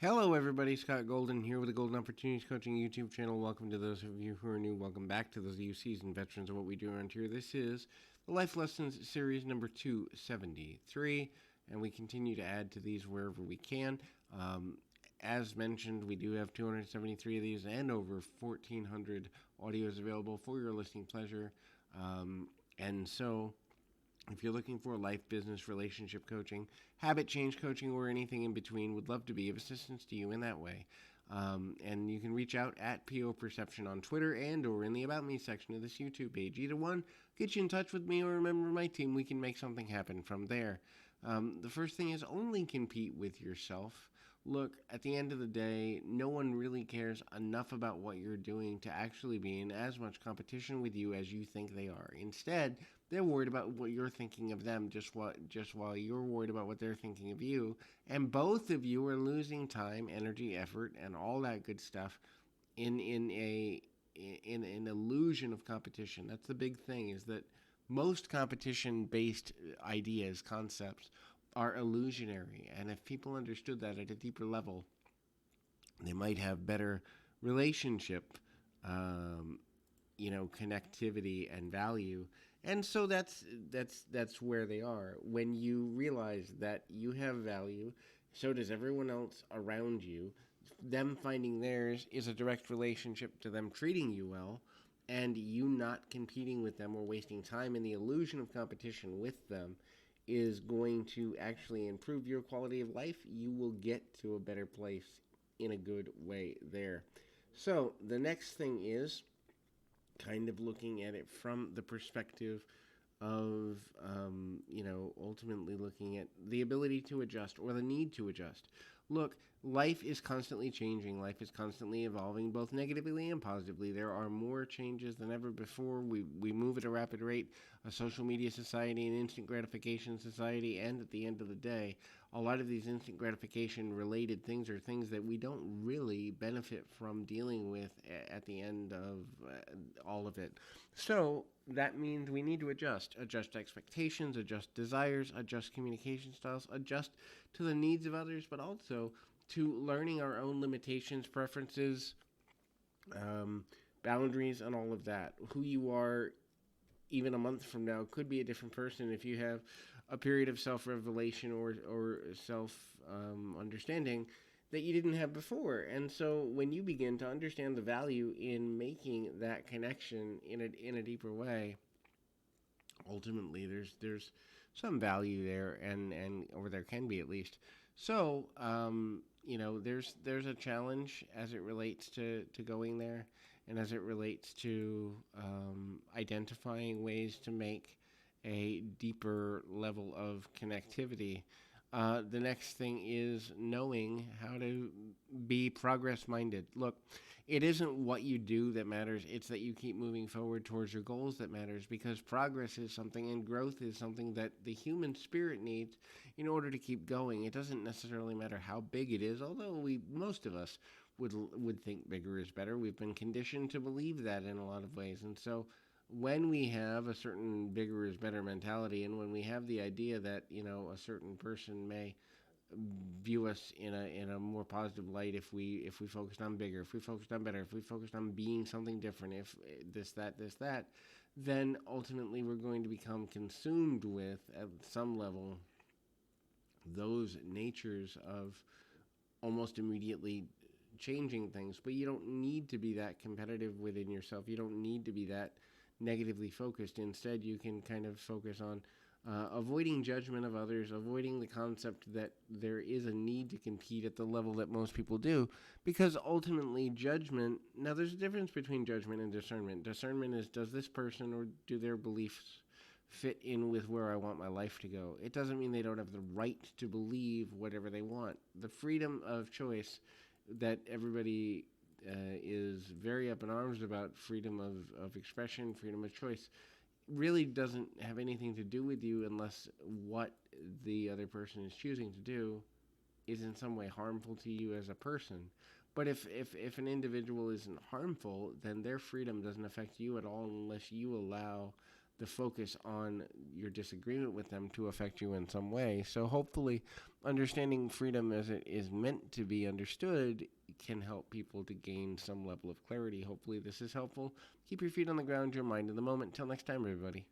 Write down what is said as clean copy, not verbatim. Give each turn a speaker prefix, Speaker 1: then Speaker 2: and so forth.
Speaker 1: Hello, everybody. Scott Golden here with the Golden Opportunities Coaching YouTube channel. Welcome to those of you who are new. Welcome back to those of you seasoned veterans of what we do around here. This is the Life Lessons Series number 273, and we continue to add to these wherever we can. As mentioned, we do have 273 of these and over 1,400 audios available for your listening pleasure. And so if you're looking for life, business, relationship coaching, habit change coaching, or anything in between, would love to be of assistance to you in that way. And you can reach out at PO Perception on Twitter and or in the About Me section of this YouTube page. Either one, get you in touch with me or a member of my team. We can make something happen from there. The first thing is only compete with yourself. Look, at the end of the day, no one really cares enough about what you're doing to actually be in as much competition with you as you think they are. Instead, they're worried about what you're thinking of them, just while you're worried about what they're thinking of you, and both of you are losing time, energy, effort, and all that good stuff in an illusion of competition. That's the big thing, is that most competition-based ideas, concepts, are illusionary, and if people understood that at a deeper level, they might have better relationship, um, connectivity and value. And so that's where they are. When you realize that you have value, so does everyone else around you. Them finding theirs is a direct relationship to them treating you well, and you not competing with them or wasting time in the illusion of competition with them is going to actually improve your quality of life. You will get to a better place in a good way there. So the next thing is kind of looking at it from the perspective of, ultimately looking at the ability to adjust or the need to adjust. Look, life is constantly changing. Life is constantly evolving, both negatively and positively. There are more changes than ever before. We move at a rapid rate. A social media society, an instant gratification society, and at the end of the day, a lot of these instant gratification related things are things that we don't really benefit from dealing with at the end of all of it. So that means we need to adjust expectations, adjust desires, adjust communication styles, adjust to the needs of others, but also to learning our own limitations, preferences, um, boundaries, and all of that. Who you are even a month from now could be a different person if you have a period of self-revelation or self-understanding that you didn't have before. And so when you begin to understand the value in making that connection in a deeper way, ultimately there's some value there, and or there can be at least. So there's a challenge as it relates to going there, and as it relates to identifying ways to make a deeper level of connectivity. The next thing is knowing how to be progress minded. Look, it isn't what you do that matters, it's that you keep moving forward towards your goals that matters, because progress is something and growth is something that the human spirit needs in order to keep going. It doesn't necessarily matter how big it is, although most of us would think bigger is better. We've been conditioned to believe that in a lot of ways. And so when we have a certain bigger is better mentality, and when we have the idea that a certain person may view us in a more positive light, if we focused on bigger, if we focused on better, if we focused on being something different, if this that, then ultimately we're going to become consumed with, at some level, those natures of almost immediately changing things. But you don't need to be that competitive within yourself. You don't need to be that negatively focused. Instead, you can kind of focus on avoiding judgment of others, avoiding the concept that there is a need to compete at the level that most people do, because ultimately judgment, now there's a difference between judgment and discernment. Discernment is, does this person or do their beliefs fit in with where I want my life to go? It doesn't mean they don't have the right to believe whatever they want. The freedom of choice that everybody is very up in arms about, freedom of expression, freedom of choice, really doesn't have anything to do with you unless what the other person is choosing to do is in some way harmful to you as a person. But if an individual isn't harmful, then their freedom doesn't affect you at all unless you allow the focus on your disagreement with them to affect you in some way. So hopefully, understanding freedom as it is meant to be understood can help people to gain some level of clarity. Hopefully, this is helpful. Keep your feet on the ground, your mind in the moment. Till next time, everybody.